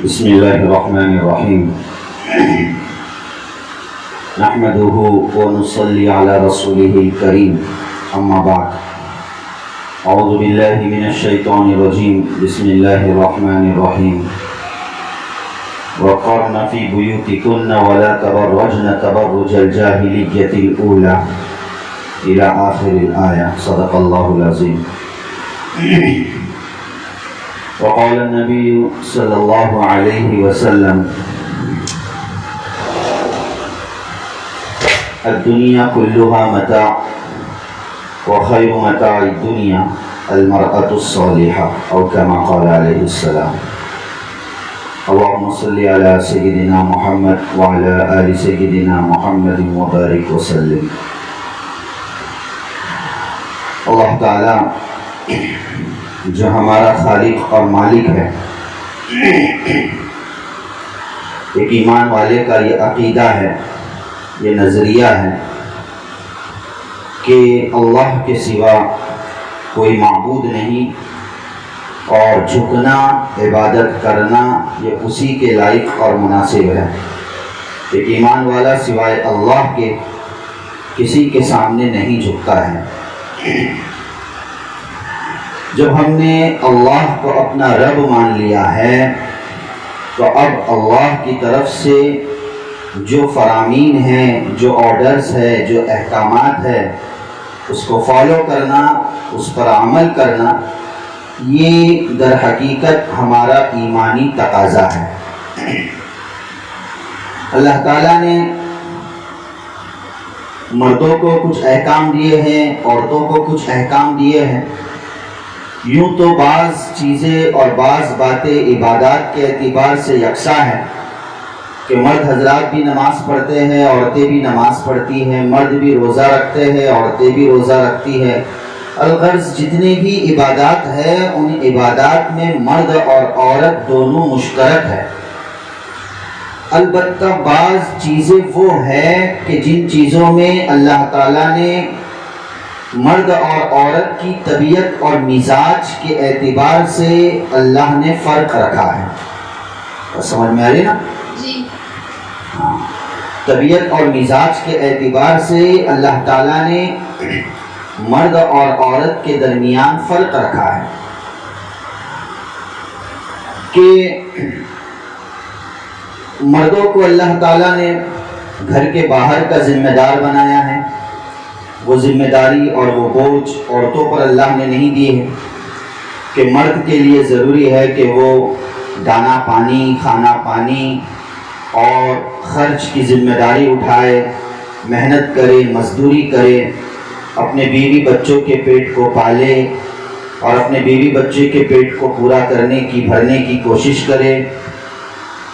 بسم الله الرحمن الرحيم. نحمده ونصلي على رسوله الكريم. أما بعد، أعوذ بالله من الشيطان الرجيم. بسم الله الرحمن الرحيم. وقرن في بيوتكن ولا تبرجن تبرج الجاهلية الأولى إلى آخر الآية. صدق الله العظيم. وقال النبي صلى الله عليه وسلم: الدنيا كلها متاع وخير متاع الدنيا المرأة الصالحة، أو كما قال عليه السلام. اللهم صل على سيدنا محمد وعلى آل سيدنا محمد وبارك وسلم. اللہ تعالی جو ہمارا خالق اور مالک ہے، ایک ایمان والے کا یہ عقیدہ ہے، یہ نظریہ ہے کہ اللہ کے سوا کوئی معبود نہیں، اور جھکنا، عبادت کرنا یہ اسی کے لائق اور مناسب ہے۔ ایک ایمان والا سوائے اللہ کے کسی کے سامنے نہیں جھکتا ہے۔ جب ہم نے اللہ کو اپنا رب مان لیا ہے تو اب اللہ کی طرف سے جو فرامین ہیں، جو آرڈرز ہے، جو احکامات ہے، اس کو فالو کرنا، اس پر عمل کرنا، یہ در حقیقت ہمارا ایمانی تقاضا ہے۔ اللہ تعالیٰ نے مردوں کو کچھ احکام دیے ہیں، عورتوں کو کچھ احکام دیے ہیں۔ یوں تو بعض چیزیں اور بعض باتیں عبادات کے اعتبار سے یکساں ہیں کہ مرد حضرات بھی نماز پڑھتے ہیں، عورتیں بھی نماز پڑھتی ہیں، مرد بھی روزہ رکھتے ہیں، عورتیں بھی روزہ رکھتی ہیں۔ الغرض جتنے بھی عبادات ہیں ان عبادات میں مرد اور عورت دونوں مشترک ہے۔ البتہ بعض چیزیں وہ ہیں کہ جن چیزوں میں اللہ تعالیٰ نے مرد اور عورت کی طبیعت اور مزاج کے اعتبار سے اللہ نے فرق رکھا ہے۔ سمجھ میں آ رہی نا؟ جی۔ طبیعت اور مزاج کے اعتبار سے اللہ تعالیٰ نے مرد اور عورت کے درمیان فرق رکھا ہے کہ مردوں کو اللہ تعالیٰ نے گھر کے باہر کا ذمہ دار بنایا ہے۔ وہ ذمہ داری اور وہ بوجھ عورتوں پر اللہ نے نہیں دی ہے کہ مرد کے لیے ضروری ہے کہ وہ دانا پانی، کھانا پانی اور خرچ کی ذمہ داری اٹھائے، محنت کرے، مزدوری کرے، اپنے بیوی بچوں کے پیٹ کو پالے اور اپنے بیوی بچے کے پیٹ کو پورا کرنے کی، بھرنے کی کوشش کرے۔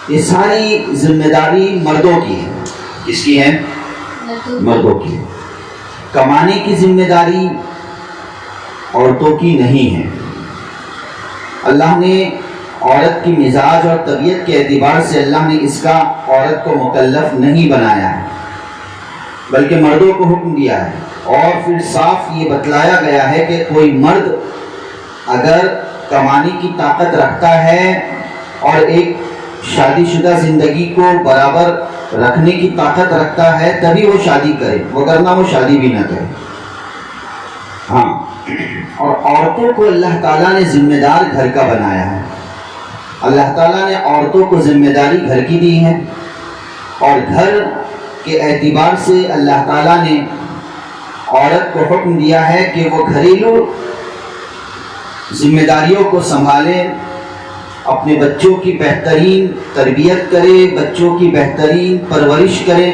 یہ ساری ذمہ داری مردوں کی ہے۔ کس کی ہے؟ مردوں کی ہے۔ کمانے کی ذمہ داری عورتوں کی نہیں ہے۔ اللہ نے عورت کی مزاج اور طبیعت کے اعتبار سے اللہ نے اس کا عورت کو مکلف نہیں بنایا ہے، بلکہ مردوں کو حکم دیا ہے۔ اور پھر صاف یہ بتلایا گیا ہے کہ کوئی مرد اگر کمانے کی طاقت رکھتا ہے اور ایک شادی شدہ زندگی کو برابر رکھنے کی طاقت رکھتا ہے تبھی وہ شادی کرے، وگرنہ وہ شادی بھی نہ کرے۔ ہاں، اور عورتوں کو اللہ تعالیٰ نے ذمہ دار گھر کا بنایا ہے۔ اللہ تعالیٰ نے عورتوں کو ذمہ داری گھر کی دی ہے، اور گھر کے اعتبار سے اللہ تعالیٰ نے عورت کو حکم دیا ہے کہ وہ گھریلو ذمہ داریوں کو سنبھالے، اپنے بچوں کی بہترین تربیت کرے، بچوں کی بہترین پرورش کرے،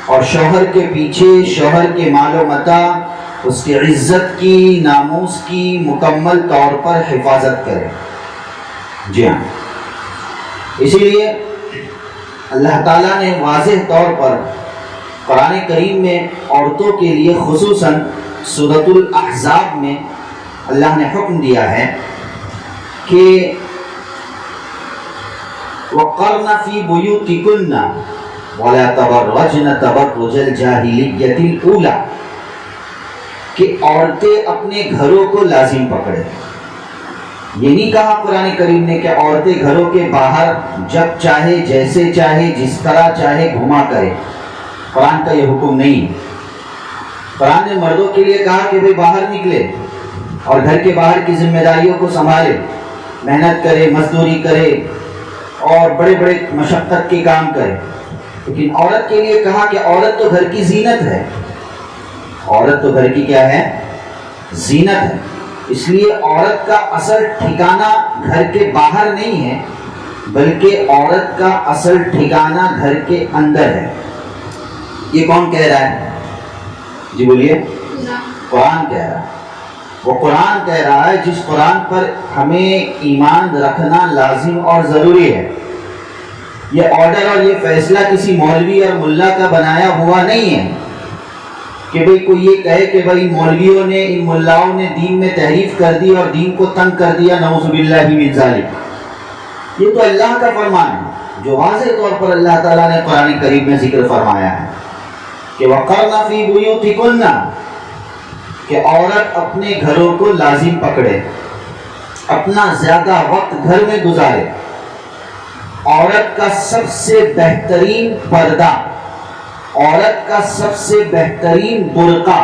اور شوہر کے پیچھے شوہر کے مال و متاع، اس کی عزت کی، ناموس کی مکمل طور پر حفاظت کرے۔ جی ہاں، اسی لیے اللہ تعالیٰ نے واضح طور پر قرآن کریم میں عورتوں کے لیے خصوصاً سورۃ الاحزاب میں اللہ نے حکم دیا ہے کہ وَقَرْنَ فِي بُيُوتِكُنَّ وَلَا تَبَرَّجْنَ تَبَرُّجَ الْجَاهِلِيَّةِ الْأُولَى، کہ عورتیں اپنے گھروں کو لازم پکڑیں۔ یہ نہیں کہا قرآن کریم نے کہ عورتیں گھروں کے باہر جب چاہے جیسے چاہے جس طرح چاہے گھما کرے. قرآن کا یہ حکم نہیں. قرآن نے مردوں کے لیے کہا کہ وہ باہر نکلے اور گھر کے باہر کی ذمہ داریوں کو سنبھالے, محنت کرے, مزدوری کرے اور بڑے بڑے مشقت کے کام کرے. لیکن عورت کے لیے کہا کہ عورت تو گھر کی زینت ہے. عورت تو گھر کی کیا ہے؟ زینت ہے. اس لیے عورت کا اصل ٹھکانہ گھر کے باہر نہیں ہے, بلکہ عورت کا اصل ٹھکانہ گھر کے اندر ہے. یہ کون کہہ رہا ہے؟ جی بولیے. قرآن کہہ رہا ہے. وہ قرآن کہہ رہا ہے جس قرآن پر ہمیں ایمان رکھنا لازم اور ضروری ہے. یہ آرڈر اور یہ فیصلہ کسی مولوی اور ملا کا بنایا ہوا نہیں ہے کہ بھئی کوئی یہ کہے کہ بھئی مولویوں نے, ان ملاؤں نے دین میں تحریف کر دی اور دین کو تنگ کر دیا, نعوذ باللہ من ذالک. یہ تو اللہ کا فرمان ہے جو واضح طور پر اللہ تعالیٰ نے قرآن کریم میں ذکر فرمایا ہے کہ وَقَرْنَ فِي بُيُوتِكُنَّ, کہ عورت اپنے گھروں کو لازم پکڑے, اپنا زیادہ وقت گھر میں گزارے. عورت کا سب سے بہترین پردہ, عورت کا سب سے بہترین برقع,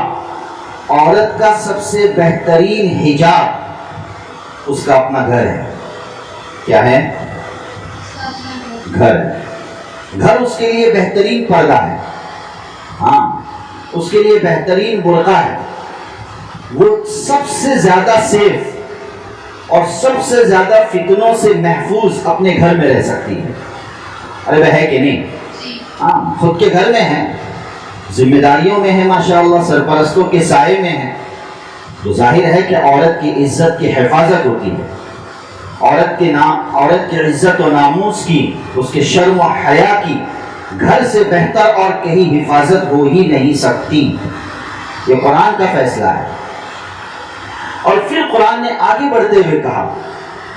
عورت کا سب سے بہترین حجاب اس کا اپنا گھر ہے. کیا ہے؟ گھر ہے. گھر اس کے لیے بہترین پردہ ہے. ہاں, اس کے لیے بہترین برقع ہے. وہ سب سے زیادہ سیف اور سب سے زیادہ فتنوں سے محفوظ اپنے گھر میں رہ سکتی ہے. ارے وہ ہے کہ نہیں؟ ہاں, خود کے گھر میں ہے, ذمہ داریوں میں ہے, ماشاءاللہ سرپرستوں کے سائے میں ہے. تو ظاہر ہے کہ عورت کی عزت کی حفاظت ہوتی ہے. عورت کی عزت و ناموس کی, اس کے شرم و حیا کی گھر سے بہتر اور کہیں حفاظت ہو ہی نہیں سکتی. یہ قرآن کا فیصلہ ہے. اور پھر قرآن نے آگے بڑھتے ہوئے کہا,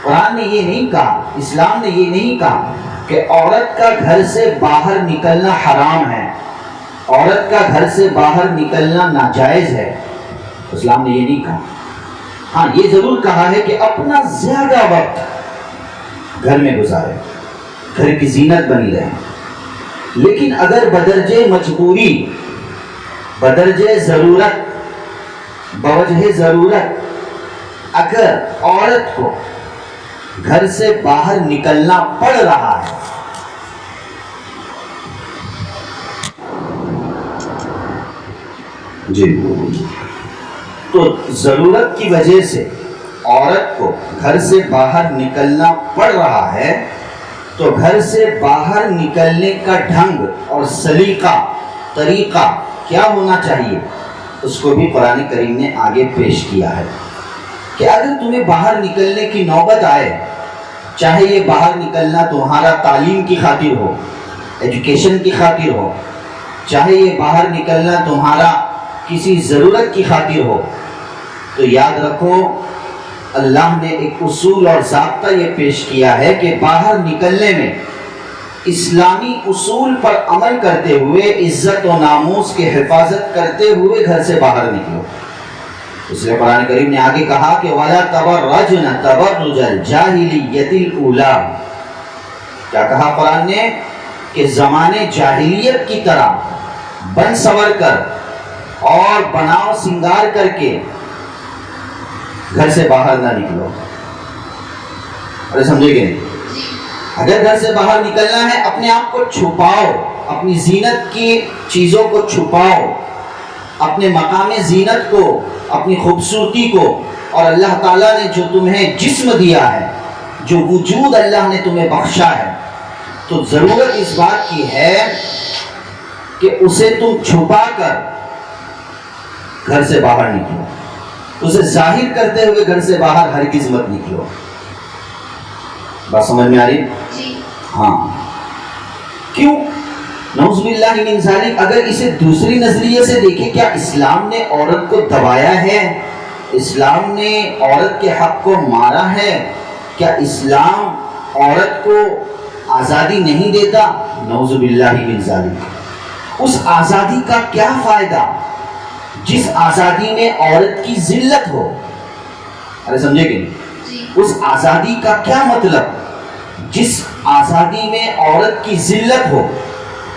قرآن نے یہ نہیں کہا, اسلام نے یہ نہیں کہا کہ عورت کا گھر سے باہر نکلنا حرام ہے, عورت کا گھر سے باہر نکلنا ناجائز ہے. اسلام نے یہ نہیں کہا. ہاں, یہ ضرور کہا ہے کہ اپنا زیادہ وقت گھر میں گزارے, گھر کی زینت بنی رہے. لیکن اگر بدرجہ مجبوری, بدرجہ ضرورت, بوجہ ضرورت اگر عورت کو گھر سے باہر نکلنا پڑ رہا ہے, جی, تو ضرورت کی وجہ سے عورت کو گھر سے باہر نکلنا پڑ رہا ہے, تو گھر سے باہر نکلنے کا ڈھنگ اور سلیقہ, طریقہ کیا ہونا چاہیے, اس کو بھی قرآن کریم نے آگے پیش کیا ہے کہ اگر تمہیں باہر نکلنے کی نوبت آئے, چاہے یہ باہر نکلنا تمہارا تعلیم کی خاطر ہو, ایجوکیشن کی خاطر ہو, چاہے یہ باہر نکلنا تمہارا کسی ضرورت کی خاطر ہو, تو یاد رکھو اللہ نے ایک اصول اور ضابطہ یہ پیش کیا ہے کہ باہر نکلنے میں اسلامی اصول پر عمل کرتے ہوئے, عزت و ناموس کی حفاظت کرتے ہوئے گھر سے باہر نکلو. اس لیے قرآن کریم نے آگے کہا کہ وَلَا تَبَرَّجْنَ تَبَرُّجَ الْجَاهِلِيَّةِ الْأُولَىٰ. کیا کہا قرآن نے؟ کہ زمانے جاہلیت کی طرح بن سور کر اور بناؤ سنگار کر کے گھر سے باہر نہ نکلو. ارے سمجھے گے نہیں؟ اگر گھر سے باہر نکلنا ہے, اپنے آپ کو چھپاؤ, اپنی زینت کی چیزوں کو چھپاؤ, اپنے مقام زینت کو, اپنی خوبصورتی کو, اور اللہ تعالیٰ نے جو تمہیں جسم دیا ہے, جو وجود اللہ نے تمہیں بخشا ہے, تو ضرورت اس بات کی ہے کہ اسے تم چھپا کر گھر سے باہر نکلو, اسے ظاہر کرتے ہوئے گھر سے باہر ہرگز مت نکلو. بات سمجھ میں آ رہی؟ ہاں. کیوں؟ نعوذ باللہ من ذالک. اگر اسے دوسری نظریے سے دیکھیں, کیا اسلام نے عورت کو دبایا ہے؟ اسلام نے عورت کے حق کو مارا ہے؟ کیا اسلام عورت کو آزادی نہیں دیتا؟ نعوذ باللہ من ذالک. اس آزادی کا کیا فائدہ جس آزادی میں عورت کی ذلت ہو؟ ارے سمجھے کہ نہیں؟ اس آزادی کا کیا مطلب؟ جس آزادی میں عورت کی ذلت ہو،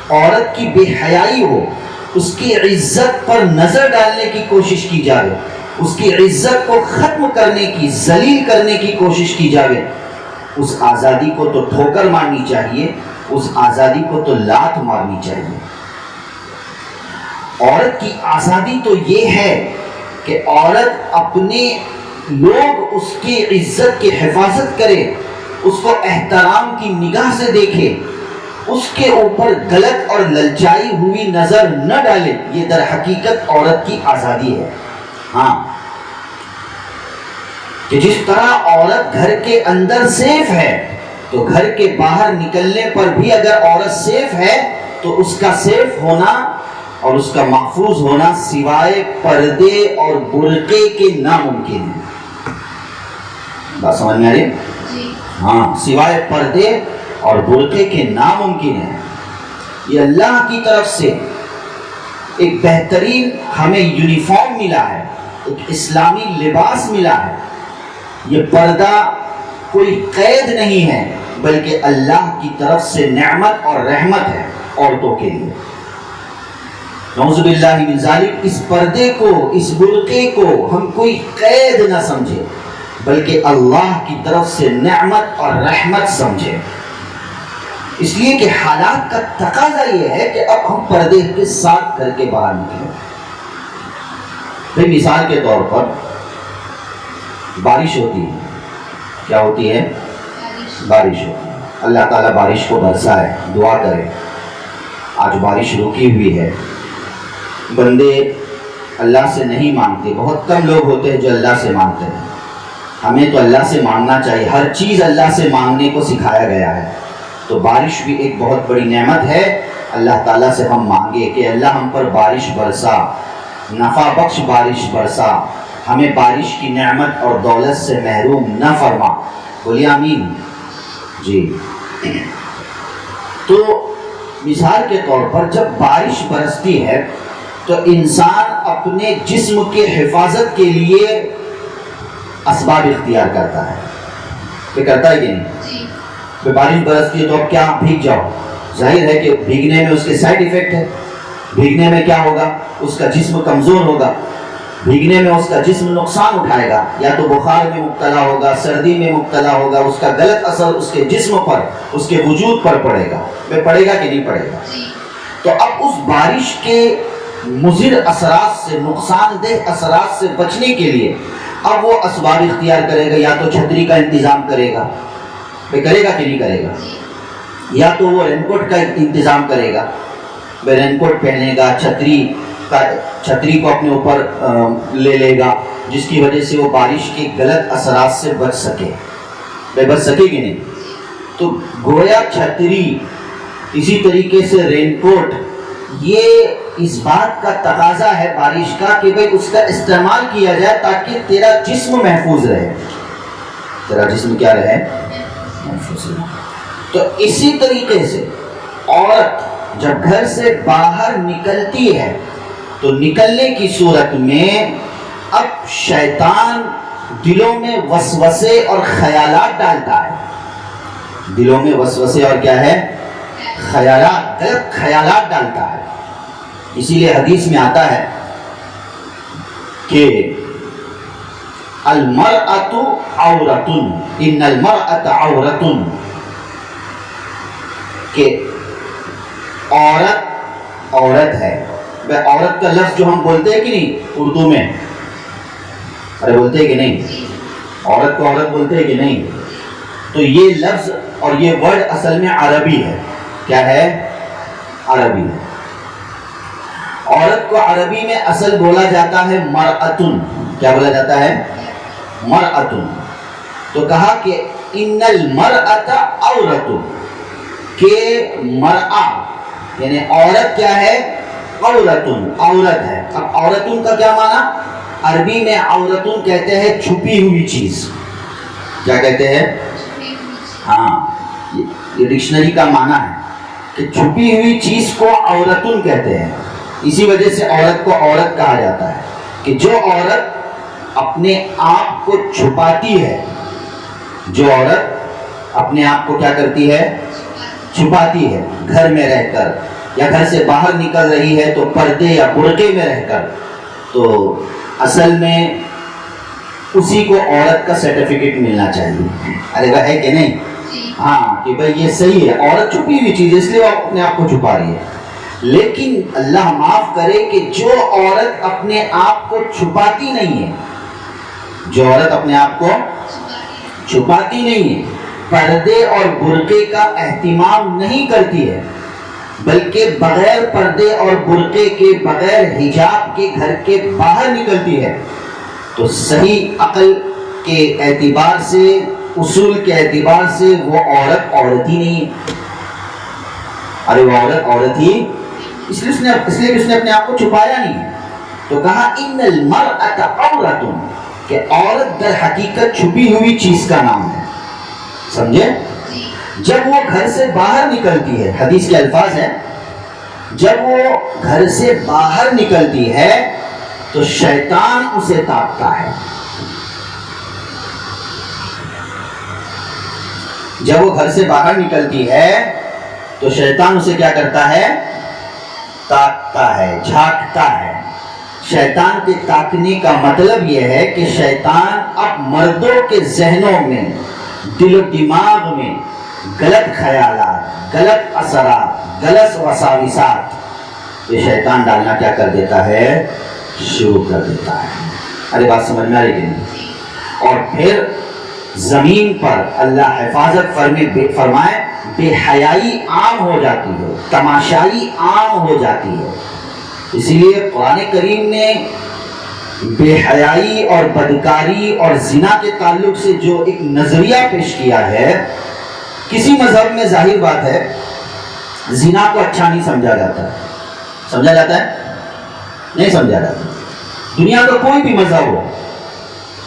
عورت کی بے حیائی ہو، اس کی عزت پر نظر ڈالنے کی کوشش کی جائے، اس کی عزت کو ختم کرنے کی، ذلیل کرنے کی کوشش کی جائے، اس آزادی کو تو ٹھوکر مارنی چاہیے، اس آزادی کو تو لات مارنی چاہیے۔ عورت کی آزادی تو یہ ہے کہ عورت اپنے لوگ اس کی عزت کی حفاظت کرے، اس کو احترام کی نگاہ سے دیکھے، اس کے اوپر غلط اور للچائی ہوئی نظر نہ ڈالے۔ یہ در حقیقت عورت کی آزادی ہے۔ ہاں، کہ جس طرح عورت گھر کے اندر سیف ہے تو گھر کے باہر نکلنے پر بھی اگر عورت سیف ہے تو اس کا سیف ہونا اور اس کا محفوظ ہونا سوائے پردے اور برقعے کے ناممکن ہے۔ بات سمجھ میں آ رہی؟ ہاں، سوائے پردے اور برقعے کے ناممکن ہے۔ یہ اللہ کی طرف سے ایک بہترین ہمیں یونیفارم ملا ہے، ایک اسلامی لباس ملا ہے۔ یہ پردہ کوئی قید نہیں ہے بلکہ اللہ کی طرف سے نعمت اور رحمت ہے عورتوں کے لیے۔ نعوذ باللہ من ذالک، اس پردے کو، اس برقعے کو ہم کوئی قید نہ سمجھے بلکہ اللہ کی طرف سے نعمت اور رحمت سمجھے، اس لیے کہ حالات کا تقاضا یہ ہے کہ اب ہم پردے کے ساتھ گھر کے باہر نکلیں۔ پھر مثال کے طور پر بارش ہوتی ہے، کیا ہوتی ہے؟ بارش ہوتی ہے۔ اللہ تعالیٰ بارش کو برسائے، دعا کرے۔ آج بارش رکی ہوئی ہے، بندے اللہ سے نہیں مانگتے، بہت کم لوگ ہوتے ہیں جو اللہ سے مانگتے ہیں۔ ہمیں تو اللہ سے مانگنا چاہیے، ہر چیز اللہ سے مانگنے کو سکھایا گیا ہے۔ تو بارش بھی ایک بہت بڑی نعمت ہے، اللہ تعالیٰ سے ہم مانگے کہ اللہ ہم پر بارش برسا، نفع بخش بارش برسا، ہمیں بارش کی نعمت اور دولت سے محروم نہ فرما۔ بولیے آمین جی۔ تو مثال کے طور پر جب بارش برستی ہے تو انسان اپنے جسم کے حفاظت کے لیے اسباب اختیار کرتا ہے، کہ کرتا ہے کہ نہیں؟ بارش برستی ہے تو اب کیا بھیگ جاؤ، ظاہر ہے کہ بھیگنے میں اس کے سائیڈ ایفیکٹ ہے۔ بھیگنے میں کیا ہوگا؟ اس کا جسم کمزور ہوگا، بھیگنے میں اس کا جسم نقصان اٹھائے گا، یا تو بخار میں مبتلا ہوگا، سردی میں مبتلا ہوگا، اس کا غلط اثر اس کے جسم پر، اس کے وجود پر پڑے گا۔ پڑے گا کہ نہیں پڑے گا؟ تو اب اس بارش کے مضر اثرات سے، نقصان دہ اثرات سے بچنے کے لیے اب وہ اسباب اختیار کرے گا، یا تو چھتری کا انتظام کرے گا، کرے گا کہ نہیں کرے گا؟ یا تو وہ رین کوٹ کا انتظام کرے گا، رین کوٹ پہنے گا، چھتری کو اپنے اوپر لے لے گا، جس کی وجہ سے وہ بارش کے غلط اثرات سے بچ سکے۔ بچ سکے کہ نہیں؟ تو گویا چھتری، اسی طریقے سے رین کوٹ، یہ اس بات کا تقاضا ہے بارش کا کہ بھئی اس کا استعمال کیا جائے تاکہ تیرا جسم محفوظ رہے۔ تیرا جسم کیا رہے؟ محفوظ رہے۔ تو اسی طریقے سے عورت جب گھر سے باہر نکلتی ہے تو نکلنے کی صورت میں اب شیطان دلوں میں وسوسے اور خیالات ڈالتا ہے۔ دلوں میں وسوسے اور کیا ہے؟ خیالات، غلط خیالات ڈالتا ہے۔ اسی لیے حدیث میں آتا ہے کہ المرأۃ عورۃ، ان المرأۃ عورۃ، کہ عورت عورت ہے۔ عورت کا لفظ جو ہم بولتے ہیں کہ نہیں اردو میں، ارے بولتے ہیں کہ نہیں؟ عورت کو عورت بولتے ہیں کہ نہیں؟ تو یہ لفظ اور یہ ورڈ اصل میں عربی ہے۔ کیا ہے؟ عربی ہے۔ عورت کو عربی میں اصل بولا جاتا ہے مرأتن۔ کیا بولا جاتا ہے؟ مرأتن۔ تو کہا کہ ان المرأۃ عورت، کہ مرأہ یعنی عورت کیا ہے؟ عورتن، عورت ہے۔ اب عورتن کا کیا معنی؟ عربی میں عورتن کہتے ہیں چھپی ہوئی چیز۔ کیا کہتے ہیں؟ ہاں، یہ ڈکشنری کا معنی ہے کہ چھپی ہوئی چیز کو عورتن کہتے ہیں۔ اسی وجہ سے عورت کو عورت کہا جاتا ہے، کہ جو عورت اپنے آپ کو چھپاتی ہے، جو عورت اپنے آپ کو کیا کرتی ہے؟ چھپاتی ہے گھر میں رہ کر، یا گھر سے باہر نکل رہی ہے تو پردے یا برقعے میں رہ کر، تو اصل میں اسی کو عورت کا سرٹیفکیٹ ملنا چاہیے. ارے وہ ہے کہ نہیں؟ ہاں کہ بھائی یہ صحیح ہے، عورت چھپی ہوئی چیز ہے اس لیے وہ اپنے آپ کو چھپا رہی ہے. لیکن اللہ معاف کرے کہ جو عورت اپنے آپ کو چھپاتی نہیں ہے، جو عورت اپنے آپ کو چھپاتی نہیں ہے، پردے اور برقعے کا اہتمام نہیں کرتی ہے، بلکہ بغیر پردے اور برقعے کے، بغیر حجاب کے گھر کے باہر نکلتی ہے، تو صحیح عقل کے اعتبار سے، اصول کے اعتبار سے وہ عورت ہی نہیں ہے. ارے وہ عورت ہی اس لیے اس نے اپنے آپ کو چھپایا نہیں ہے. تو کہا ان المرأۃ عورۃ، کہ عورت در حقیقت چھپی ہوئی چیز کا نام ہے. سمجھے؟ جب وہ گھر سے باہر نکلتی ہے، حدیث کے الفاظ ہیں، جب وہ گھر سے باہر نکلتی ہے تو شیطان اسے تاکتا ہے. جب وہ گھر سے باہر نکلتی ہے تو شیطان اسے کیا کرتا ہے؟ تاکتا ہے، جھانکتا ہے. شیطان کے تاکنے کا مطلب یہ ہے کہ شیطان اب مردوں کے ذہنوں میں، دل و دماغ میں غلط خیالات، غلط اثرات، غلط وساوسات یہ شیطان ڈالنا کیا کر دیتا ہے؟ شروع کر دیتا ہے. ارے بات سمجھ میں آ رہی کہ نہیں؟ اور پھر زمین پر اللہ حفاظت فرمائے بے حیائی عام ہو جاتی ہے، تماشائی عام ہو جاتی ہے. اسی لیے قرآن کریم نے بے حیائی اور بدکاری اور زنا کے تعلق سے جو ایک نظریہ پیش کیا ہے، کسی مذہب میں ظاہر بات ہے زنا کو اچھا نہیں سمجھا جاتا ہے. سمجھا جاتا ہے؟ نہیں سمجھا جاتا. دنیا کا کوئی بھی مذہب ہو،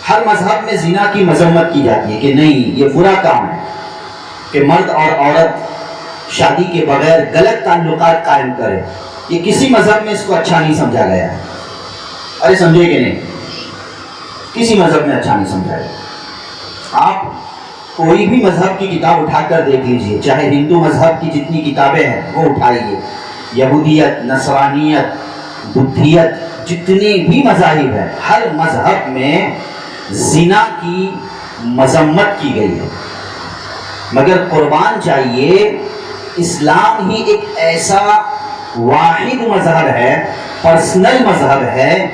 ہر مذہب میں زنا کی مذمت کی جاتی ہے کہ نہیں یہ برا کام ہے کہ مرد اور عورت شادی کے بغیر غلط تعلقات قائم کرے. یہ کسی مذہب میں اس کو اچھا نہیں سمجھا گیا ہے. ارے سمجھے کہ نہیں؟ کسی مذہب میں اچھا نہیں سمجھا گیا. آپ کوئی بھی مذہب کی کتاب اٹھا کر دیکھ لیجئے، چاہے ہندو مذہب کی جتنی کتابیں ہیں وہ اٹھائیے، یہودیت، نصرانیت، بدھیت، جتنے بھی مذاہب ہیں، ہر مذہب میں زنا کی مذمت کی گئی ہے. مگر قربان چاہیے اسلام ہی ایک ایسا واحد مذہب ہے، پرسنل مذہب ہے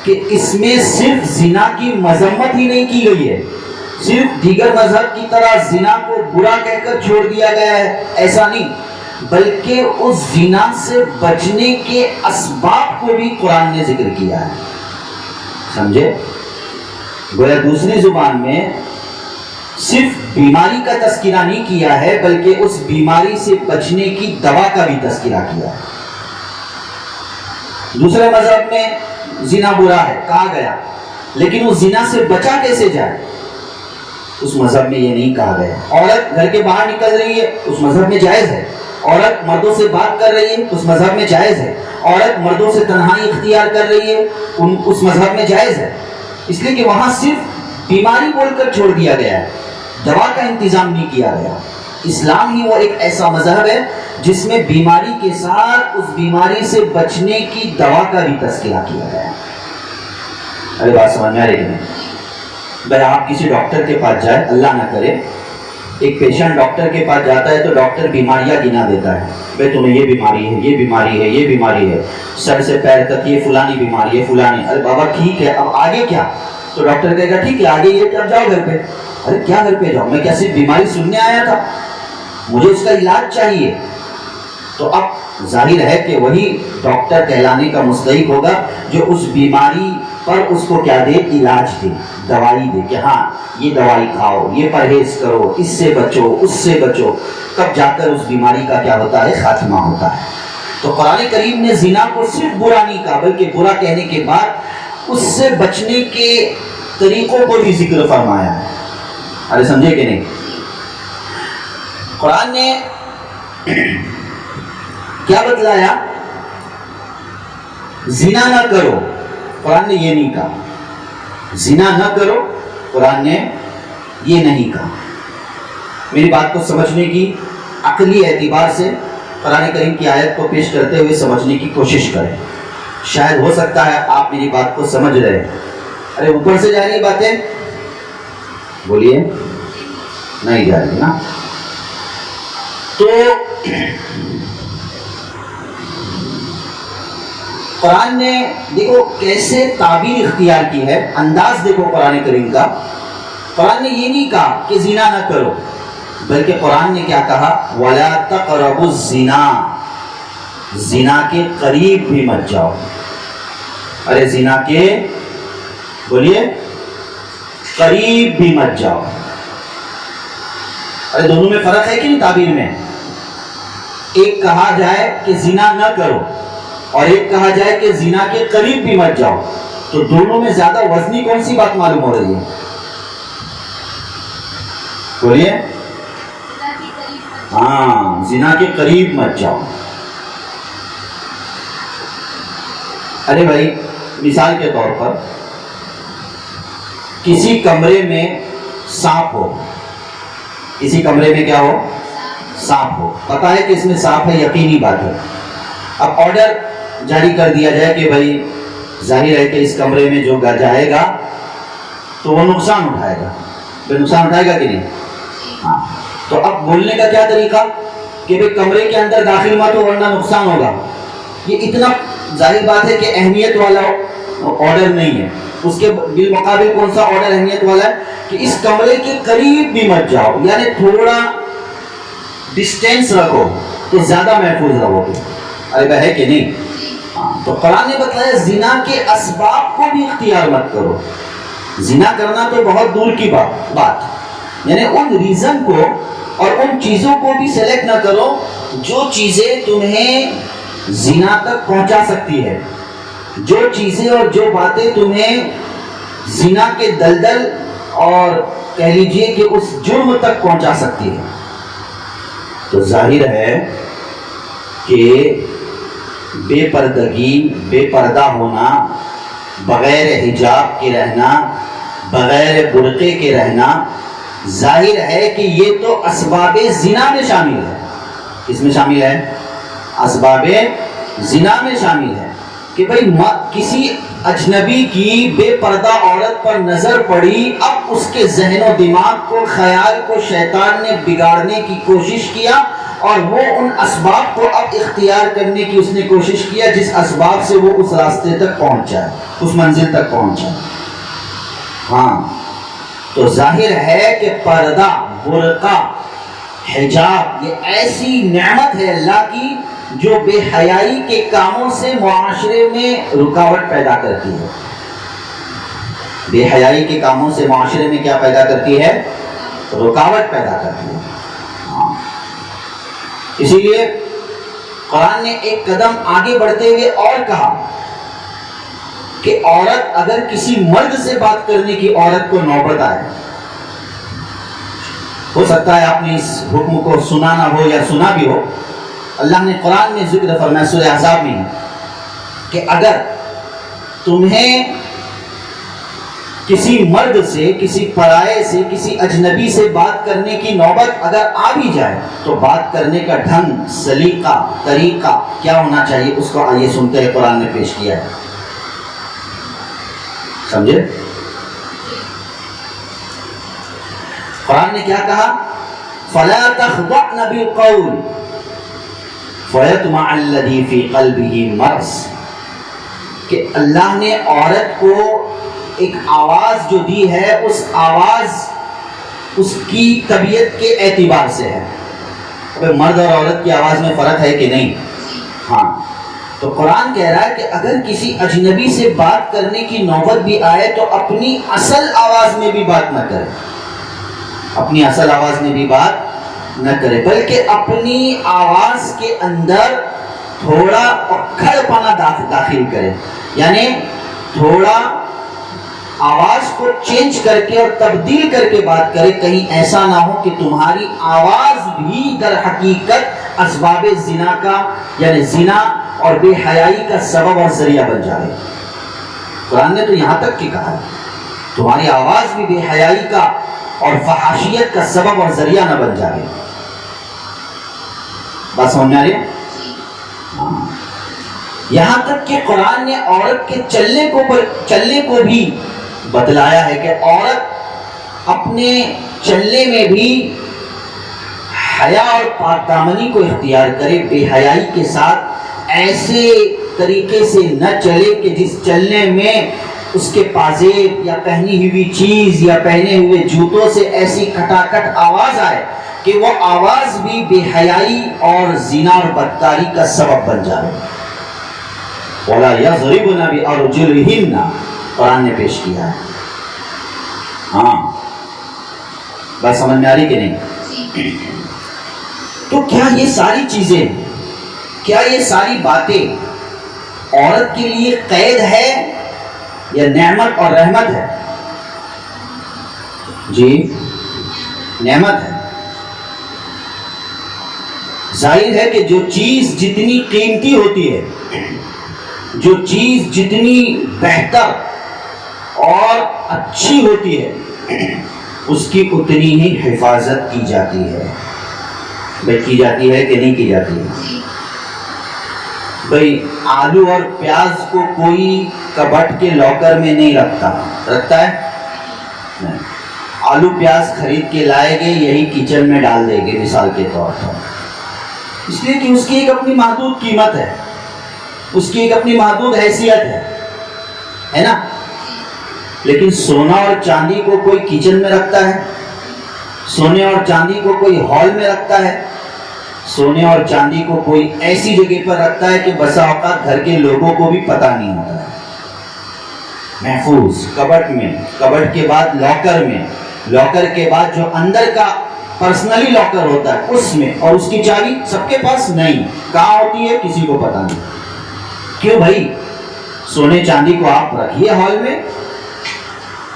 کہ اس میں صرف زنا کی مذمت ہی نہیں کی گئی ہے، صرف دیگر مذہب کی طرح زنا کو برا کہہ کر چھوڑ دیا گیا ہے، ایسا نہیں، بلکہ اس زنا سے بچنے کے اسباب کو بھی قرآن نے ذکر کیا ہے. سمجھے؟ گویا دوسری زبان میں صرف بیماری کا تذکرہ نہیں کیا ہے، بلکہ اس بیماری سے بچنے کی دوا کا بھی تذکرہ کیا ہے. دوسرے مذہب میں زنا برا ہے کہا گیا، لیکن اس زنا سے بچا کیسے جائے اس مذہب میں یہ نہیں کہا گیا. عورت گھر کے باہر نکل رہی ہے اس مذہب میں جائز ہے، عورت مردوں سے بات کر رہی ہے اس مذہب میں جائز ہے، عورت مردوں سے تنہائی اختیار کر رہی ہے اس مذہب میں جائز ہے. اس لیے کہ وہاں صرف بیماری بول کر چھوڑ دیا گیا ہے، دوا کا انتظام نہیں کیا گیا. اسلام ہی وہ ایک ایسا مذہب ہے جس میں بیماری کے ساتھ اس بیماری سے بچنے کی دوا کا بھی تذکرہ کیا گیا ہے. ارے بات سمجھ میں آ رہی ہے؟ بھائی آپ کسی ڈاکٹر کے پاس جائے، اللہ نہ کرے ایک پیشنٹ ڈاکٹر کے پاس جاتا ہے تو ڈاکٹر بیماریاں گنا دیتا ہے، بھائی تمہیں یہ بیماری ہے، یہ بیماری ہے، یہ بیماری ہے، سر سے پیر تک یہ فلانی بیماری ہے، فلانی. ارے بابا ٹھیک ہے، اب آگے کیا؟ تو ڈاکٹر کہے گا ٹھیک ہے آگے یہ کہ اب جاؤ گھر پہ. ارے کیا گھر پہ جاؤ؟ میں کیا صرف بیماری سننے آیا تھا؟ مجھے اس کا علاج چاہیے. تو اب ظاہر ہے کہ وہی ڈاکٹر کہلانے کا مستحق ہوگا جو اس بیماری پر اس کو کیا دے؟ علاج دے، دوائی دے کہ ہاں یہ دوائی کھاؤ، یہ پرہیز کرو، اس سے بچو، اس سے بچو. تب جا کر اس بیماری کا کیا ہوتا ہے؟ خاتمہ ہوتا ہے. تو قرآن کریم نے زنا کو صرف برا نہیں کہا، بلکہ برا کہنے کے بعد اس سے بچنے کے طریقوں کو بھی ذکر فرمایا ہے. ارے سمجھے کہ نہیں؟ قرآن نے کیا بتلایا؟ زنا نہ کرو، قرآن نے یہ نہیں کہا. زنا نہ کرو، قرآن نے یہ نہیں کہا۔ میری بات کو سمجھنے کی عقلی اعتبار سے قرآن کریم کی آیت کو پیش کرتے ہوئے سمجھنے کی کوشش کریں، شاید ہو سکتا ہے آپ میری بات کو سمجھ رہے ہیں۔ ارے اوپر سے جا رہی باتیں؟ بولیے، نہیں جا رہی نا؟ تو قرآن نے دیکھو کیسے تعبیر اختیار کی ہے، انداز دیکھو قرآن کریم کا۔ قرآن نے یہ نہیں کہا کہ زنا نہ کرو، بلکہ قرآن نے کیا کہا؟ وَلَا تَقْرَبُوا الزِّنَا، زنا کے قریب بھی مت جاؤ۔ ارے زنا کے، بولیے، قریب بھی مت جاؤ۔ ارے دونوں میں فرق ہے کہ نہیں تعبیر میں؟ ایک کہا جائے کہ زنا نہ کرو اور ایک کہا جائے کہ زنا کے قریب بھی مت جاؤ، تو دونوں میں زیادہ وزنی کون سی بات معلوم ہو رہی ہے؟ بولیے۔ ہاں، زنا کے قریب مت جاؤ۔ ارے بھائی مثال کے طور پر کسی کمرے میں سانپ ہو، کسی کمرے میں کیا ہو؟ سانپ ہو، پتا ہے کہ اس میں سانپ ہے، یقینی بات ہے۔ اب آرڈر جاری کر دیا جائے کہ بھائی ظاہر ہے کہ اس کمرے میں جو جائے گا تو وہ نقصان اٹھائے گا، وہ نقصان اٹھائے گا کہ نہیں؟ ہاں، تو اب بولنے کا کیا طریقہ کہ بھائی کمرے کے اندر داخل مت ہو ورنہ نقصان ہوگا۔ یہ اتنا ظاہر بات ہے کہ اہمیت والا آرڈر نہیں ہے۔ اس کے بالمقابل کون سا آرڈر اہمیت والا ہے کہ اس کمرے کے قریب بھی مت جاؤ، یعنی تھوڑا ڈسٹینس رکھو تو زیادہ محفوظ رہو گے۔ ارے ہے کہ نہیں؟ تو قرآن نے بتایا زنا کے اسباب کو بھی اختیار مت کرو۔ زنا کرنا تو بہت دور کی بات، یعنی ان ریزن کو اور ان چیزوں کو بھی سلیکٹ نہ کرو جو چیزیں تمہیں زنا تک پہنچا سکتی ہے، جو چیزیں اور جو باتیں تمہیں زنا کے دلدل اور کہہ لیجئے کہ اس جرم تک پہنچا سکتی ہے۔ تو ظاہر ہے کہ بے پردگی، بے پردہ ہونا، بغیر حجاب کے رہنا، بغیر برقعے کے رہنا، ظاہر ہے کہ یہ تو اسباب زنا میں شامل ہے۔ اس میں شامل ہے، اسباب زنا میں شامل ہے کہ بھئی کسی اجنبی کی بے پردہ عورت پر نظر پڑی، اب اس کے ذہن و دماغ کو، خیال کو شیطان نے بگاڑنے کی کوشش کیا اور وہ ان اسباب کو اب اختیار کرنے کی اس نے کوشش کیا جس اسباب سے وہ اس راستے تک پہنچ جائے، اس منزل تک پہنچ جائے۔ ہاں، تو ظاہر ہے کہ پردہ، برقع، حجاب یہ ایسی نعمت ہے اللہ کی جو بے حیائی کے کاموں سے معاشرے میں رکاوٹ پیدا کرتی ہے۔ بے حیائی کے کاموں سے معاشرے میں کیا پیدا کرتی ہے؟ رکاوٹ پیدا کرتی ہے۔ اسی لیے قرآن نے ایک قدم آگے بڑھتے ہوئے اور کہا کہ عورت اگر کسی مرد سے بات کرنے کی عورت کو نوبت آئے، ہو سکتا ہے آپ نے اس حکم کو سنا نہ ہو یا سنا بھی ہو، اللہ نے قرآن میں ذکر فرمایا سورہ احزاب میں کہ اگر تمہیں کسی مرد سے، کسی پرائے سے، کسی اجنبی سے بات کرنے کی نوبت اگر آ بھی جائے تو بات کرنے کا ڈھنگ، سلیقہ، طریقہ کیا ہونا چاہیے، اس کو آئیے سنتے ہیں قرآن نے پیش کیا ہے۔ سمجھے؟ قرآن نے کیا کہا؟ فَلَا تَخْضَعْنَ بِالْقَوْلِ فَيَطْمَعَ الَّذِي فِي قَلْبِهِ مَرْضٌ، کہ اللہ نے عورت کو ایک آواز جو دی ہے، اس آواز اس کی طبیعت کے اعتبار سے ہے۔ اب مرد اور عورت کی آواز میں فرق ہے کہ نہیں؟ ہاں، تو قرآن کہہ رہا ہے کہ اگر کسی اجنبی سے بات کرنے کی نوبت بھی آئے تو اپنی اصل آواز میں بھی بات نہ کرے، اپنی اصل آواز میں بھی بات نہ کرے، بلکہ اپنی آواز کے اندر تھوڑا اکھڑ پنا داخل کرے، یعنی تھوڑا آواز کو چینج کر کے اور تبدیل کر کے بات کرے، کہیں ایسا نہ ہو کہ تمہاری آواز بھی در حقیقت اسباب زنا کا، یعنی زنا اور بے حیائی کا سبب اور ذریعہ بن جائے۔ قرآن نے تو یہاں تک کہ کہا ہے تمہاری آواز بھی بے حیائی کا اور فحاشیت کا سبب اور ذریعہ نہ بن جائے. بات سمجھ میں آ رہی ہے؟ یہاں تک کہ قرآن نے عورت کے چلنے کو بھی بتلایا ہے کہ عورت اپنے چلنے میں بھی حیا اور پاک دامنی کو اختیار کرے، بے حیائی کے ساتھ ایسے طریقے سے نہ چلے کہ جس چلنے میں اس کے پازیب یا پہنی ہوئی چیز یا پہنے ہوئے جوتوں سے ایسی کھٹاکھٹ آواز آئے کہ وہ آواز بھی بے حیائی اور زنا اور بدکاری کا سبب بن جائے. وَلَا يَضْرِبْنَ بِأَرْجُلِهِنَّ قرآن نے پیش کیا ہے. ہاں بات سمجھ میں آ رہی کہ نہیں؟ تو کیا یہ ساری چیزیں، کیا یہ ساری باتیں عورت کے لیے قید ہے یا نعمت اور رحمت ہے؟ جی نعمت ہے. ظاہر ہے کہ جو چیز جتنی قیمتی ہوتی ہے، جو چیز جتنی بہتر اور اچھی ہوتی ہے، اس کی اتنی ہی حفاظت کی جاتی ہے. بھائی کی جاتی ہے کہ نہیں کی جاتی ہے؟ بھائی آلو اور پیاز کو کوئی کبٹ کے لاکر میں نہیں رکھتا ہے؟ نہیں. آلو پیاز خرید کے لائے گے، یہی کچن میں ڈال دے گے مثال کے طور پر، اس لیے کہ اس کی ایک اپنی محدود قیمت ہے، اس کی ایک اپنی محدود حیثیت ہے نا. لیکن سونا اور چاندی کو کوئی کچن میں رکھتا ہے، سونے اور چاندی کو کوئی ہال میں رکھتا ہے، سونے اور چاندی کو کوئی ایسی جگہ پر رکھتا ہے کہ بسا اوقات گھر کے لوگوں کو بھی پتہ نہیں ہوتا ہے. محفوظ کبٹ میں، کبٹ کے بعد لاکر میں، لاکر کے بعد جو اندر کا پرسنلی لاکر ہوتا ہے اس میں، اور اس کی چابی سب کے پاس نہیں. کہاں ہوتی ہے کسی کو پتہ نہیں. کیوں بھائی؟ سونے چاندی کو آپ رکھیے ہال میں،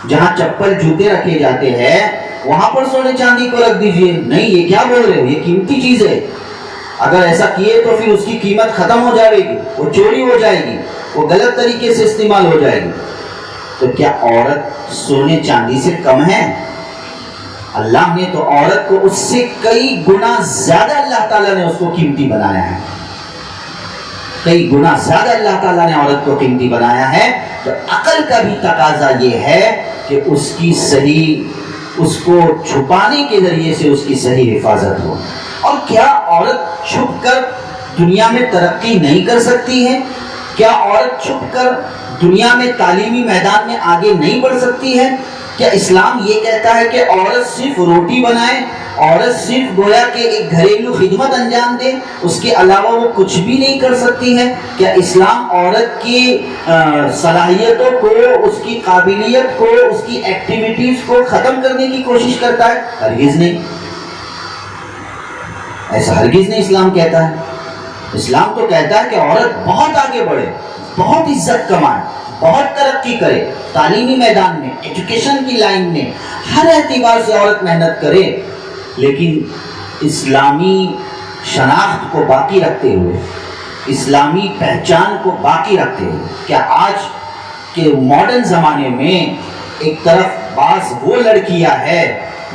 جہاں چپل جوتے رکھے جاتے ہیں وہاں پر سونے چاندی کو رکھ دیجئے. نہیں، یہ کیا بول رہے ہو؟ یہ قیمتی چیز ہے. اگر ایسا کیے تو پھر اس کی قیمت ختم ہو جائے گی، وہ چوری ہو جائے گی، وہ غلط طریقے سے استعمال ہو جائے گی. تو کیا عورت سونے چاندی سے کم ہے؟ اللہ نے تو عورت کو اس سے کئی گنا زیادہ اللہ تعالیٰ نے اس کو قیمتی بنایا ہے. کئی گنا زیادہ اللہ تعالیٰ نے عورت کو قیمتی بنایا ہے. تو عقل کا بھی تقاضا یہ ہے کہ اس کی صحیح، اس کو چھپانے کے ذریعے سے اس کی صحیح حفاظت ہو. اور کیا عورت چھپ کر دنیا میں ترقی نہیں کر سکتی ہے؟ کیا عورت چھپ کر دنیا میں تعلیمی میدان میں آگے نہیں بڑھ سکتی ہے؟ کیا اسلام یہ کہتا ہے کہ عورت صرف روٹی بنائے، عورت صرف گویا کہ ایک گھریلو خدمت انجام دے، اس کے علاوہ وہ کچھ بھی نہیں کر سکتی ہے؟ کیا اسلام عورت کی صلاحیتوں کو، اس کی قابلیت کو، اس کی ایکٹیویٹیز کو ختم کرنے کی کوشش کرتا ہے؟ ہرگز نہیں. ایسا ہرگز نہیں اسلام کہتا ہے. اسلام تو کہتا ہے کہ عورت بہت آگے بڑھے، بہت عزت کمائے، بہت ترقی کرے، تعلیمی میدان میں، ایجوکیشن کی لائن میں، ہر اعتبار سے عورت محنت کرے، لیکن اسلامی شناخت کو باقی رکھتے ہوئے، اسلامی پہچان کو باقی رکھتے ہوئے. کیا آج کے ماڈرن زمانے میں ایک طرف بعض وہ لڑکیاں ہیں،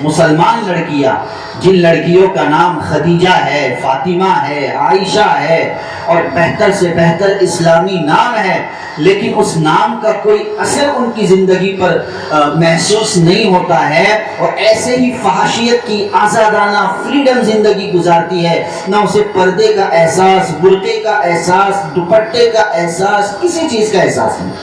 مسلمان لڑکیاں، جن لڑکیوں کا نام خدیجہ ہے، فاطمہ ہے، عائشہ ہے، اور بہتر سے بہتر اسلامی نام ہے، لیکن اس نام کا کوئی اثر ان کی زندگی پر محسوس نہیں ہوتا ہے، اور ایسے ہی فحاشیت کی آزادانہ فریڈم زندگی گزارتی ہے، نہ اسے پردے کا احساس، برقعے کا احساس، دوپٹے کا احساس، کسی چیز کا احساس نہیں.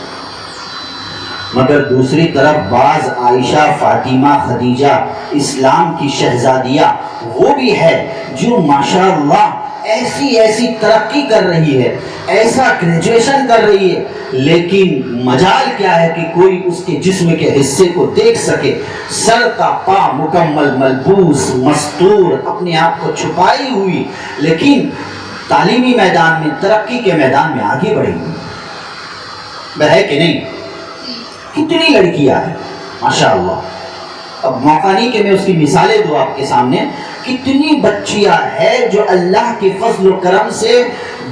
مگر دوسری طرف بعض عائشہ، فاطمہ، خدیجہ، اسلام کی شہزادیاں وہ بھی ہے جو ماشاءاللہ ایسی ترقی کر رہی ہے، ایسا گریجویشن کر رہی ہے، لیکن مجال کیا ہے کہ کوئی اس کے جسم کے حصے کو دیکھ سکے. سر کا پا مکمل ملبوس، مستور، اپنے آپ کو چھپائی ہوئی، لیکن تعلیمی میدان میں، ترقی کے میدان میں آگے بڑھی ہوئی ہے کہ نہیں؟ کتنی لڑکیاں ہیں ماشاءاللہ. اب موقع نہیں کہ میں اس کی مثالیں دوں آپ کے سامنے. کتنی بچیاں ہیں جو اللہ کے فضل و کرم سے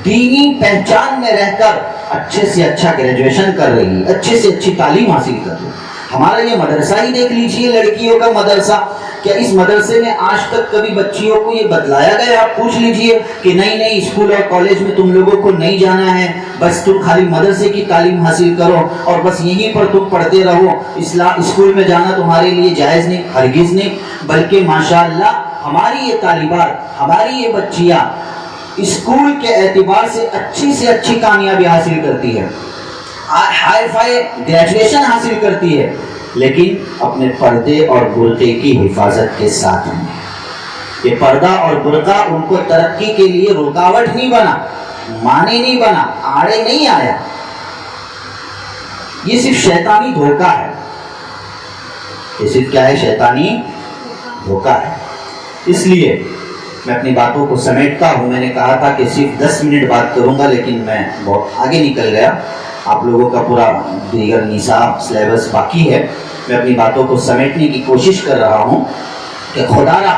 دینی پہچان میں رہ کر اچھے سے اچھا گریجویشن کر رہی ہے، اچھے سے اچھی تعلیم حاصل کر رہی ہے. ہمارا یہ مدرسہ ہی دیکھ لیجئے، لڑکیوں کا مدرسہ، کیا اس مدرسے میں آج تک کبھی بچیوں کو یہ بتلایا گیا؟ آپ پوچھ لیجئے کہ نہیں اسکول اور کالج میں تم لوگوں کو نہیں جانا ہے، بس تم خالی مدرسے کی تعلیم حاصل کرو اور بس یہیں پر تم پڑھتے رہو، اسکول میں جانا تمہارے لیے جائز نہیں، ہرگز نہیں۔ بلکہ ماشاءاللہ ہماری یہ طالبات، ہماری یہ بچیاں اسکول کے اعتبار سے اچھی کامیابی حاصل کرتی ہے، ہائی فائی گریجویشن حاصل کرتی ہے، لیکن اپنے پردے اور برقعے کی حفاظت کے ساتھ ہیں۔ یہ پردہ اور برقع ان کو ترقی کے لیے رکاوٹ نہیں بنا، مانے نہیں بنا، آڑے نہیں آیا۔ یہ صرف شیطانی دھوکہ ہے، یہ صرف کیا ہے؟ شیطانی دھوکہ ہے۔ اس لیے میں اپنی باتوں کو سمیٹتا ہوں۔ میں نے کہا تھا کہ صرف 10 منٹ بات کروں گا، لیکن میں بہت آگے نکل گیا، آپ لوگوں کا پورا دیگر نصاب سلیبس باقی ہے۔ میں اپنی باتوں کو سمیٹنے کی کوشش کر رہا ہوں کہ خدا را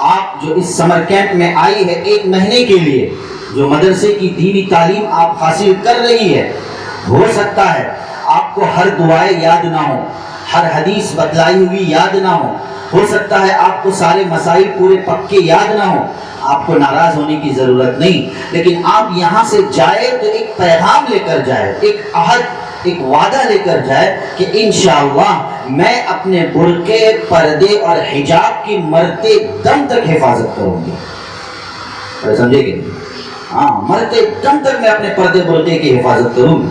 آپ جو اس سمر کیمپ میں آئی ہے 1 مہینے کے لیے، جو مدرسے کی دینی تعلیم آپ حاصل کر رہی ہے، ہو سکتا ہے آپ کو ہر دعائیں یاد نہ ہو، ہر حدیث بتلائی ہوئی یاد نہ ہو سکتا ہے آپ کو سارے مسائل پورے پکے یاد نہ ہو۔ آپ کو ناراض ہونے کی ضرورت نہیں، لیکن آپ یہاں سے جائے تو ایک پیغام لے کر جائے، ایک عہد، ایک وعدہ لے کر جائے کہ انشاءاللہ میں اپنے برقعے، پردے اور حجاب کی مرتے دم تک حفاظت کروں گی۔ سمجھے کہ ہاں، مرتے دم تک میں اپنے پردے برقعے کی حفاظت کروں گی،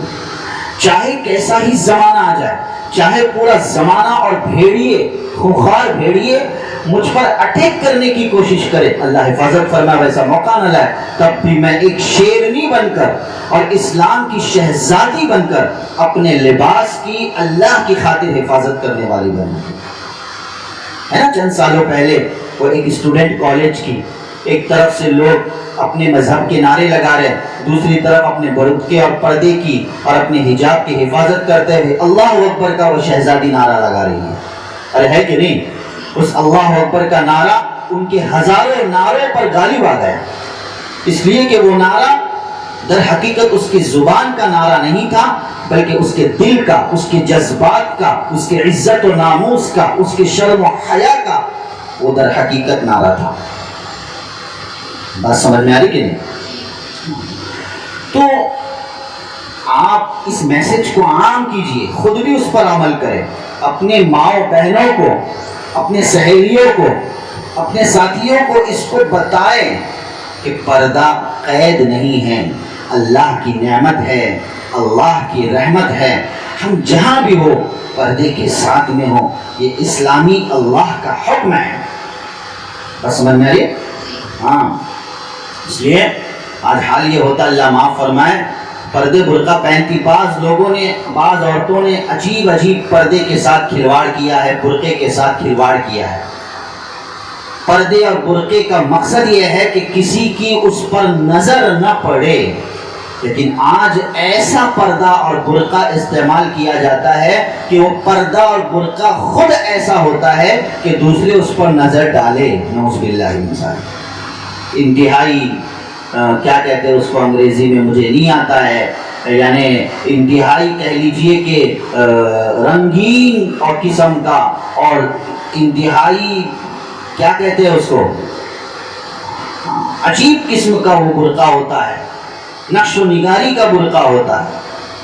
چاہے کیسا ہی زمانہ آ جائے، چاہے پورا زمانہ اور بھیڑیے، خوخار بھیڑیے مجھ پر اٹیک کرنے کی کوشش کرے، اللہ حفاظت فرمائے ویسا موقع نہ لائے، تب بھی میں ایک شیرنی بن کر اور اسلام کی شہزادی بن کر اپنے لباس کی اللہ کی خاطر حفاظت کرنے والی بنوں گی۔ ہے نا، چند سالوں پہلے وہ ایک اسٹوڈنٹ کالج کی، ایک طرف سے لوگ اپنے مذہب کے نعرے لگا رہے، دوسری طرف اپنے برقعے اور پردے کی اور اپنے حجاب کی حفاظت کرتے ہوئے اللہ اکبر کا وہ شہزادی نعرہ لگا رہی ہے۔ ارے ہے کہ نہیں؟ اس اللہ اکبر کا نعرہ ان کے ہزاروں نعروں پر غالب آ گیا، اس لیے کہ وہ نعرہ در حقیقت اس کی زبان کا نعرہ نہیں تھا، بلکہ اس کے دل کا، اس کے جذبات کا، اس کے عزت و ناموس کا، اس کے شرم و حیا کا وہ در حقیقت نعرہ تھا۔ بات سمجھ میں آ رہی کہ نہیں؟ تو آپ اس میسج کو عام کیجئے، خود بھی اس پر عمل کریں، اپنے ماؤں بہنوں کو، اپنے سہیلیوں کو، اپنے ساتھیوں کو اس کو بتائیں کہ پردہ قید نہیں ہے، اللہ کی نعمت ہے، اللہ کی رحمت ہے، ہم جہاں بھی ہو پردے کے ساتھ میں ہو، یہ اسلامی اللہ کا حکم ہے۔ بس سمجھ میں آ رہی ہے؟ ہاں، اس لیے آج حال یہ ہوتا، اللہ معاف فرمائے، پردے برقع پہنتی بعض لوگوں نے، بعض عورتوں نے عجیب پردے کے ساتھ کھلواڑ کیا ہے، برقعے کے ساتھ کھلواڑ کیا ہے۔ پردے اور برقعے کا مقصد یہ ہے کہ کسی کی اس پر نظر نہ پڑے، لیکن آج ایسا پردہ اور برقع استعمال کیا جاتا ہے کہ وہ پردہ اور برقع خود ایسا ہوتا ہے کہ دوسرے اس پر نظر ڈالے، نعوذ باللہ من ذالک۔ انتہائی کیا کہتے ہیں اس کو انگریزی میں مجھے نہیں آتا ہے، یعنی انتہائی کہہ لیجئے کہ رنگین اور قسم کا، اور انتہائی کیا کہتے ہیں اس کو، عجیب قسم کا وہ برقع ہوتا ہے، نقش و نگاری کا برقع ہوتا ہے۔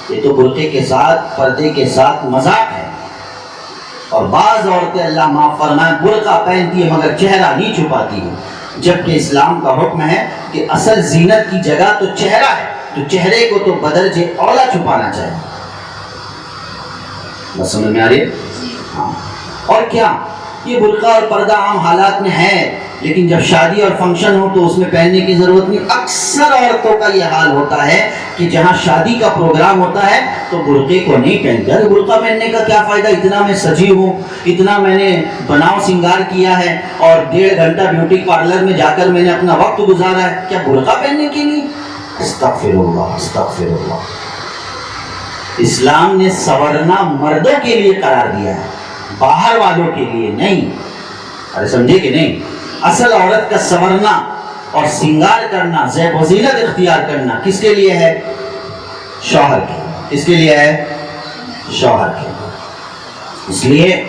یہ تو برقعے کے ساتھ، پردے کے ساتھ مذاق ہے۔ اور بعض عورتیں اللہ معاف فرمائے برقع پہنتی ہے مگر چہرہ نہیں چھپاتی ہے، جبکہ اسلام کا حکم ہے کہ اصل زینت کی جگہ تو چہرہ ہے، تو چہرے کو تو بدرجہ اولا چھپانا چاہیے۔ بس سمجھ میں آ رہی ہے؟ ہاں۔ اور کیا یہ برقع اور پردہ عام حالات میں ہے، لیکن جب شادی اور فنکشن ہو تو اس میں پہننے کی ضرورت نہیں۔ اکثر عورتوں کا یہ حال ہوتا ہے کہ جہاں شادی کا پروگرام ہوتا ہے تو برقعے کو نہیں پہنتے۔ ارے برقع پہننے کا کیا فائدہ، اتنا میں سجی ہوں، اتنا میں نے بناؤ سنگار کیا ہے اور 1.5 گھنٹہ بیوٹی پارلر میں جا کر میں نے اپنا وقت گزارا ہے، کیا برقع پہننے کے لیے؟ استغفر اللہ، استغفر اللہ۔ اسلام نے سورنا مردوں کے لیے قرار دیا ہے، باہر والوں کے لیے نہیں۔ ارے سمجھے کہ نہیں؟ اصل عورت کا سورنا اور سنگار کرنا، زیب و زینت اختیار کرنا کس کے لیے ہے؟ شوہر کے۔ کس کے لیے ہے؟ شوہر کے۔ اس لیے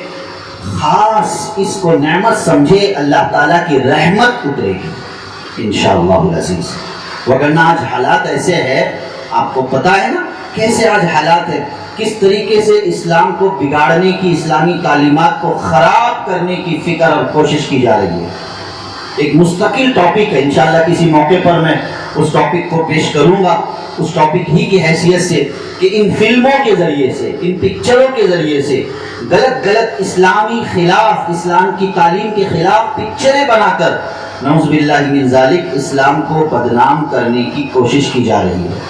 خاص اس کو نعمت سمجھے، اللہ تعالیٰ کی رحمت اترے گی انشاءاللہ العزیز۔ وگرنہ آج حالات ایسے ہے، آپ کو پتہ ہے نا کیسے آج حالات ہے، کس طریقے سے اسلام کو بگاڑنے کی، اسلامی تعلیمات کو خراب کرنے کی فکر اور کوشش کی جا رہی ہے۔ ایک مستقل ٹاپک ہے، انشاءاللہ کسی موقع پر میں اس ٹاپک کو پیش کروں گا، اس ٹاپک ہی کی حیثیت سے کہ ان فلموں کے ذریعے سے، ان پکچروں کے ذریعے سے غلط اسلامی خلاف، اسلام کی تعلیم کے خلاف پکچریں بنا کر نعوذ باللہ من ذالک اسلام کو بدنام کرنے کی کوشش کی جا رہی ہے۔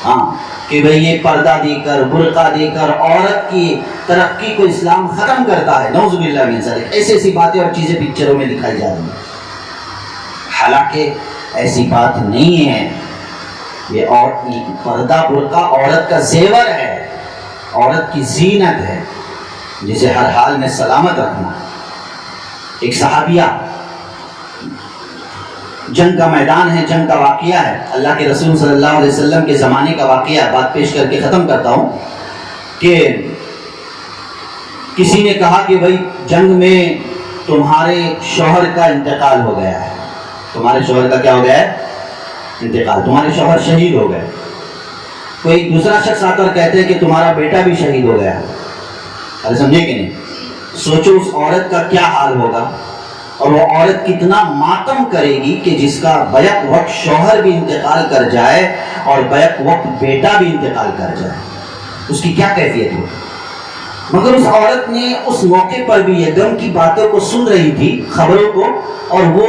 ہاں کہ بھئی یہ پردہ دے کر، برقع دے کر عورت کی ترقی کو اسلام ختم کرتا ہے، نعوذ باللہ من ذالک، ایسی باتیں اور چیزیں پکچروں میں دکھائی جا رہی ہیں۔ حالانکہ ایسی بات نہیں ہے، یہ پردہ برقع عورت کا زیور ہے، عورت کی زینت ہے، جسے ہر حال میں سلامت رکھنا۔ ایک صحابیہ، جنگ کا میدان ہے، جنگ کا واقعہ ہے، اللہ کے رسول صلی اللہ علیہ وسلم کے زمانے کا واقعہ ہے، بات پیش کر کے ختم کرتا ہوں کہ کسی نے کہا کہ بھائی جنگ میں تمہارے شوہر کا انتقال ہو گیا ہے، تمہارے شوہر کا کیا ہو گیا ہے؟ انتقال، تمہارے شوہر شہید ہو گئے۔ کوئی دوسرا شخص آ کر کہتے ہیں کہ تمہارا بیٹا بھی شہید ہو گیا ہے۔ ارے سمجھے کہ نہیں؟ سوچو اس عورت کا کیا حال ہوگا، اور وہ عورت کتنا ماتم کرے گی کہ جس کا بیک وقت شوہر بھی انتقال کر جائے اور بیک وقت بیٹا بھی انتقال کر جائے، اس کی کیا کیفیت ہوگی۔ مگر اس عورت نے اس موقع پر بھی یہ غم کی باتوں کو سن رہی تھی، خبروں کو، اور وہ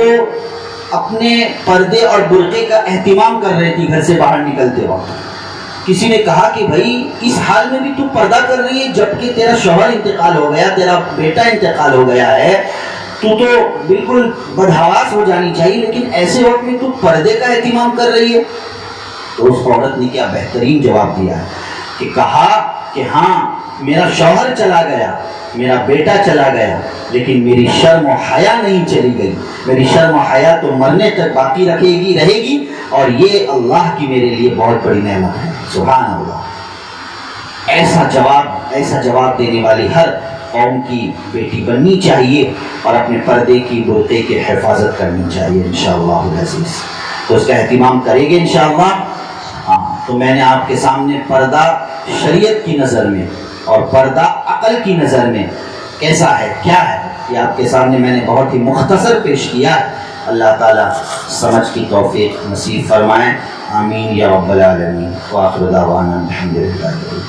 اپنے پردے اور برقعے کا اہتمام کر رہی تھی گھر سے باہر نکلتے وقت۔ کسی نے کہا کہ بھائی اس حال میں بھی تو پردہ کر رہی ہے، جبکہ تیرا شوہر انتقال ہو گیا، تیرا بیٹا انتقال ہو گیا ہے، تو بالکل بدحواس ہو جانی چاہیے، لیکن ایسے وقت میں تو پردے کا اہتمام کر رہی ہے۔ تو اس عورت نے کیا بہترین جواب دیا ہے کہ کہا کہ ہاں میرا شوہر چلا گیا، میرا بیٹا چلا گیا، لیکن میری شرم و حیا نہیں چلی گئی، میری شرم و حیا تو مرنے تک باقی رہے گی، اور یہ اللہ کی میرے لیے بہت بڑی نعمت ہے۔ سبحان اللہ۔ ایسا جواب دینے والی ہر قوم کی بیٹی بننی چاہیے، اور اپنے پردے کی، برقعے کی حفاظت کرنی چاہیے انشاءاللہ العزیز۔ تو اس کا اہتمام کریں گے انشاءاللہ۔ ہاں تو میں نے آپ کے سامنے پردہ شریعت کی نظر میں اور پردہ عقل کی نظر میں کیسا ہے، کیا ہے، یہ آپ کے سامنے میں نے بہت ہی مختصر پیش کیا ہے۔ اللہ تعالیٰ سمجھ کی توفیق نصیب فرمائیں، آمین یا رب العالمین۔ وآخر دعوانا الحمدللہ۔